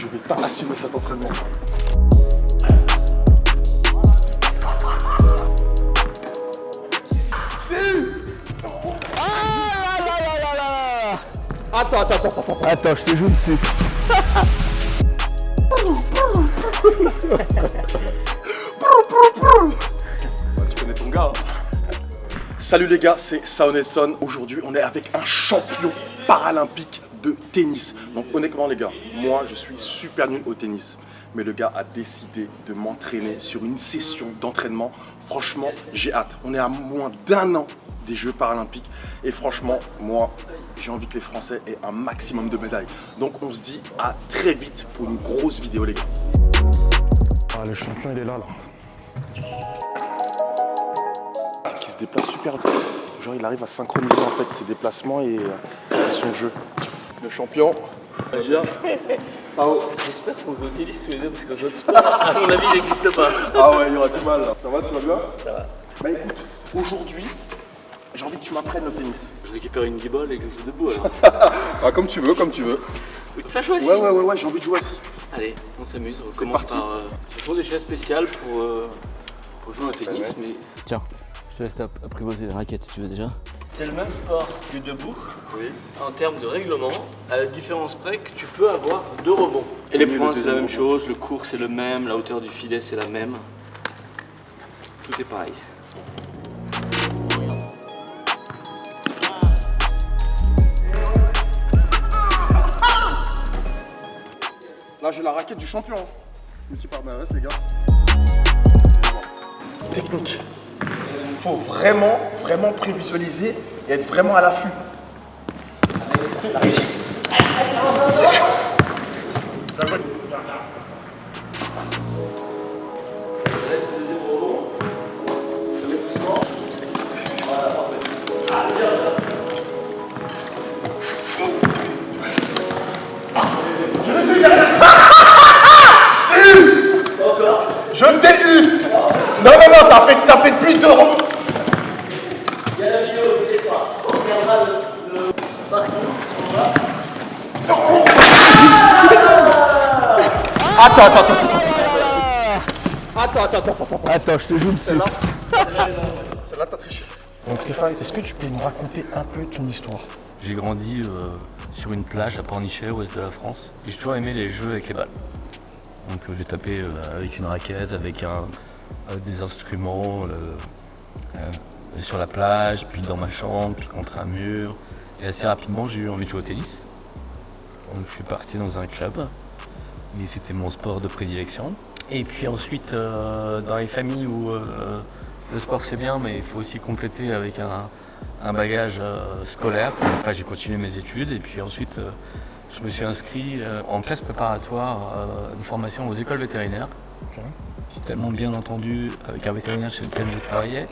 Je vais pas assumer cet entraînement. Attends, je te joue dessus. Tu connais ton gars. Salut les gars, c'est Sao Nelson. Aujourd'hui, on est avec un champion paralympique de tennis. Donc honnêtement les gars, moi je suis super nul au tennis. Mais le gars a décidé de m'entraîner sur une session d'entraînement. Franchement, j'ai hâte. On est à moins d'1 an des Jeux paralympiques. Et franchement, moi, j'ai envie que les Français aient un maximum de médailles. Donc on se dit à très vite pour une grosse vidéo les gars. Ah, le champion il est là. Qui se déplace super vite. Genre il arrive à synchroniser en fait ses déplacements et son jeu. Le champion. J'espère qu'on joue au tennis tous les deux parce que les autres sports, à mon avis, n'existe pas. Ah ouais, il y aura du mal là. Ça va, tu vas bien? Ça va. Bah écoute, aujourd'hui, j'ai envie que tu m'apprennes le tennis. Je récupère une guibole et que je joue debout alors. Ah comme tu veux, comme tu veux. Oui, fais choix aussi. Ouais, j'ai envie de jouer aussi. Allez, on s'amuse. On C'est commence parti. par. Ce sont des chaises spéciales pour jouer au tennis, Ouais. mais. Tiens, je te laisse apprivoiser les raquettes si tu veux déjà. C'est le même sport que debout. Oui. En termes de règlement, à la différence près que tu peux avoir 2 rebonds. Et les Premier, points, le c'est la deuxième même chose, le cours, c'est le même, la hauteur du filet, c'est la même. Tout est pareil. Là j'ai la raquette du champion. Petit par reste les gars. Technique. Il faut vraiment prévisualiser et être vraiment à l'affût. Je laisse le deuxième rebond. Je mets doucement. Voilà, parfait. Ah, c'est bien ça. Encore. Je t'ai eu. Non, ça fait plus de ronds. Il y a la vidéo, ne t'inquiète pas. On regardera le parcours. On va. Attends, je te joue dessus. Celle-là, t'as triché. Donc Stéphane, est-ce que tu peux nous raconter un peu ton histoire? J'ai grandi sur une plage à Pornichet, ouest de la France. J'ai toujours aimé les jeux avec les balles. Donc j'ai tapé avec une raquette, avec des instruments sur la plage, puis dans ma chambre, puis contre un mur. Et assez rapidement, j'ai eu envie de jouer au tennis. Donc je suis parti dans un club, mais c'était mon sport de prédilection. Et puis ensuite, dans les familles où le sport c'est bien, mais il faut aussi compléter avec un bagage scolaire. Enfin, j'ai continué mes études et puis ensuite je me suis inscrit en classe préparatoire une formation aux écoles vétérinaires. Okay. J'ai tellement bien entendu avec un vétérinaire chez lequel je travaillais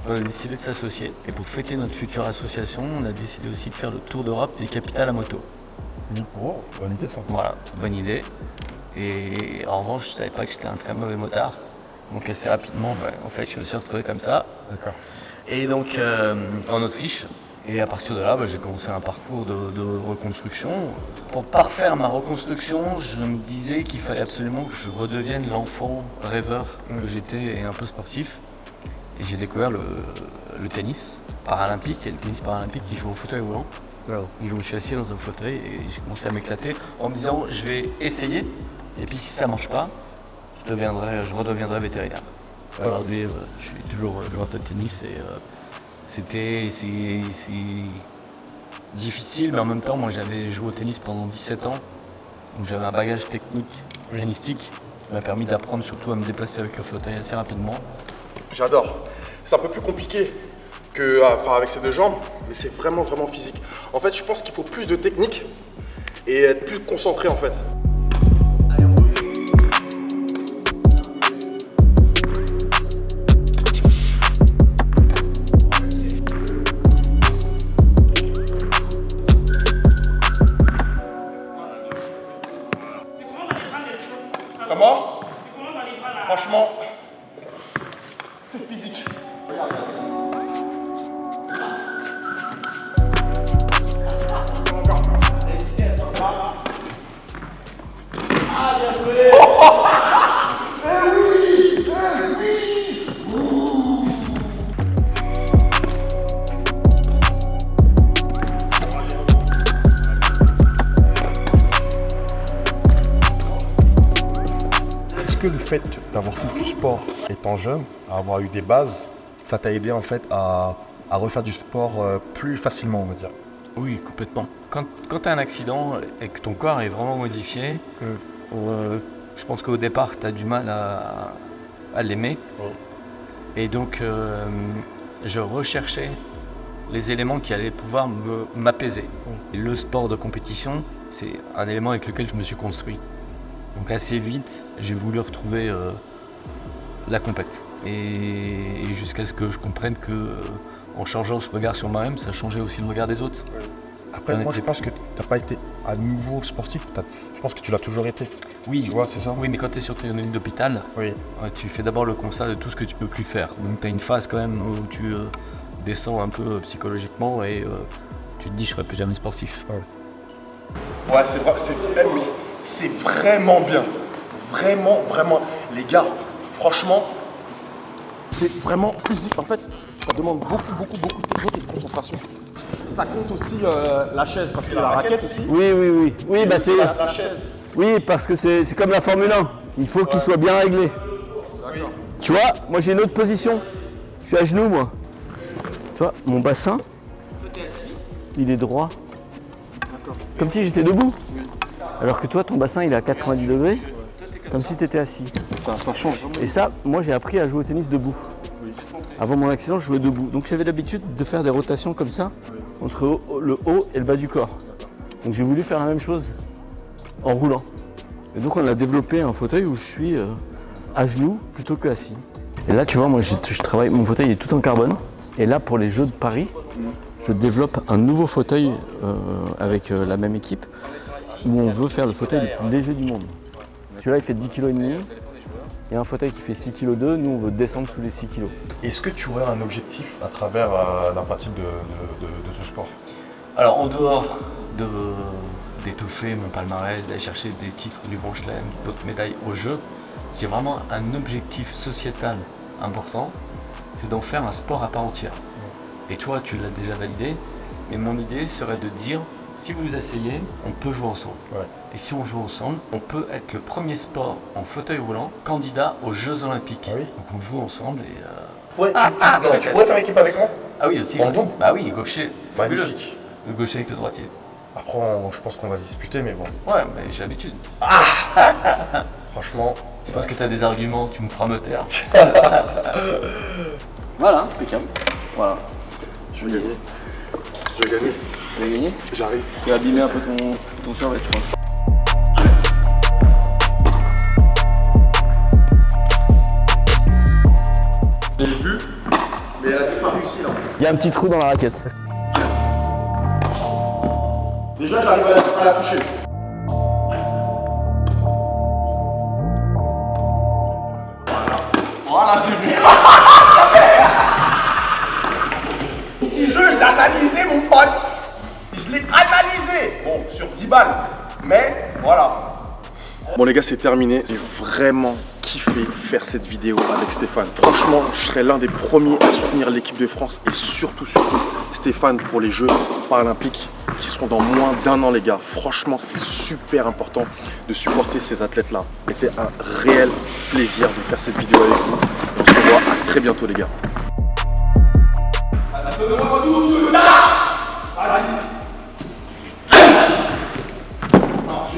qu'on a décidé de s'associer. Et pour fêter notre future association, on a décidé aussi de faire le tour d'Europe des capitales à moto. Oh, bonne idée ça. Voilà, bonne idée. Et en revanche, je savais pas que j'étais un très mauvais motard. Donc assez rapidement, en fait, je me suis retrouvé comme ça. D'accord. Et donc en Autriche, et à partir de là, j'ai commencé un parcours de reconstruction. Pour parfaire ma reconstruction, je me disais qu'il fallait absolument que je redevienne l'enfant rêveur que j'étais et un peu sportif. Et j'ai découvert le tennis paralympique, et le tennis paralympique qui joue au fauteuil roulant. Wow. Et je me suis assis dans un fauteuil et j'ai commencé à m'éclater en me disant je vais essayer, et puis si ça marche pas, je redeviendrai vétérinaire. Aujourd'hui, je suis toujours joueur de tennis et c'est difficile, mais en même temps, moi j'avais joué au tennis pendant 17 ans, donc j'avais un bagage technique, tennistique, qui m'a permis d'apprendre surtout à me déplacer avec le fauteuil assez rapidement. J'adore. C'est un peu plus compliqué avec ces 2 jambes, mais c'est vraiment physique. En fait, je pense qu'il faut plus de technique et être plus concentré en fait. Comment? Franchement, c'est physique. Est-ce que le fait d'avoir fait du sport étant jeune, à avoir eu des bases, ça t'a aidé en fait à refaire du sport plus facilement, on va dire? Oui, complètement. Quand tu as un accident et que ton corps est vraiment modifié, je pense qu'au départ, tu as du mal à l'aimer. Et donc, je recherchais les éléments qui allaient pouvoir m'apaiser. Et le sport de compétition, c'est un élément avec lequel je me suis construit. Donc assez vite, j'ai voulu retrouver la compète. Et jusqu'à ce que je comprenne que en changeant ce regard sur moi-même, ça changeait aussi le regard des autres. Après, moi je pense que tu n'as pas été à nouveau sportif, je pense que tu l'as toujours été. Oui, Tu vois, c'est ça? oui, mais quand tu es sur ton lit d'hôpital, Oui. tu fais d'abord le constat de tout ce que tu peux plus faire. Donc tu as une phase quand même où tu descends un peu psychologiquement et tu te dis je serai plus jamais sportif. Ouais, c'est vrai, mais c'est vraiment bien. Vraiment, vraiment. Les gars, franchement, c'est vraiment physique. En fait, ça demande beaucoup de technique et de concentration. Ça compte aussi la chaise, parce qu'il y a la raquette aussi. Oui. Oui, bah c'est. La chaise. Oui, parce que c'est comme la Formule 1. Il faut qu'il soit bien réglé. Tu vois, moi j'ai une autre position. Je suis à genoux, moi. Tu vois, mon bassin, il est droit. Comme si j'étais debout. Alors que toi, ton bassin, il est à 90 degrés. Comme si tu étais assis. Ça change. Et ça, moi j'ai appris à jouer au tennis debout. Avant mon accident, je jouais debout. Donc j'avais l'habitude de faire des rotations comme ça, entre le haut et le bas du corps. Donc j'ai voulu faire la même chose en roulant. Et donc on a développé un fauteuil où je suis à genoux plutôt que assis. Et là, tu vois, moi je travaille, mon fauteuil est tout en carbone. Et là, pour les Jeux de Paris, je développe un nouveau fauteuil avec la même équipe où on veut faire le fauteuil le plus léger du monde. Celui-là, il fait 10,5 kg. Il y a un fauteuil qui fait 6,2 kg. Nous, on veut descendre sous les 6 kg. Est-ce que tu aurais un objectif à travers la pratique de ce sport? Alors en dehors d'étoffer mon palmarès, d'aller chercher des titres du Grand Chelem, d'autres médailles aux Jeux, j'ai vraiment un objectif sociétal important, c'est d'en faire un sport à part entière. Et toi, tu l'as déjà validé, mais mon idée serait de dire, si vous essayez, on peut jouer ensemble. Ouais. Et si on joue ensemble, on peut être le premier sport en fauteuil roulant candidat aux Jeux Olympiques. Ah oui. Donc on joue ensemble et... Ouais, tu pourrais faire équipe avec moi? Ah oui, aussi. En double? Bah oui, gaucher. Magnifique. Le gaucher avec le droitier. Après, je pense qu'on va se disputer, mais bon. Ouais, mais j'ai l'habitude. Franchement, Je pense que tu as des arguments, tu me feras me taire. Voilà, impeccable. Voilà. je vais gagner. Je vais gagner. Tu vas gagner? J'arrive. Tu vas abîmer un peu ton survêt, je pense. J'ai vu, mais elle a disparu ici là. Il y a un petit trou dans la raquette. Déjà, j'arrive à la toucher. Voilà, je l'ai vu. Petit jeu, je l'ai analysé, mon pote. Je l'ai analysé. Bon, sur 10 balles. Mais voilà. Bon les gars, c'est terminé. J'ai vraiment kiffé faire cette vidéo avec Stéphane. Franchement, je serai l'un des premiers à soutenir l'équipe de France et surtout Stéphane pour les Jeux paralympiques qui seront dans moins d'1 an les gars. Franchement, c'est super important de supporter ces athlètes-là. C'était un réel plaisir de faire cette vidéo avec vous. On se revoit à très bientôt les gars.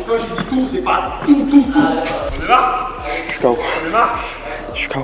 Quand j'ai dit tout, c'est pas tout. On est là? Je suis KO. On est là? Je suis KO.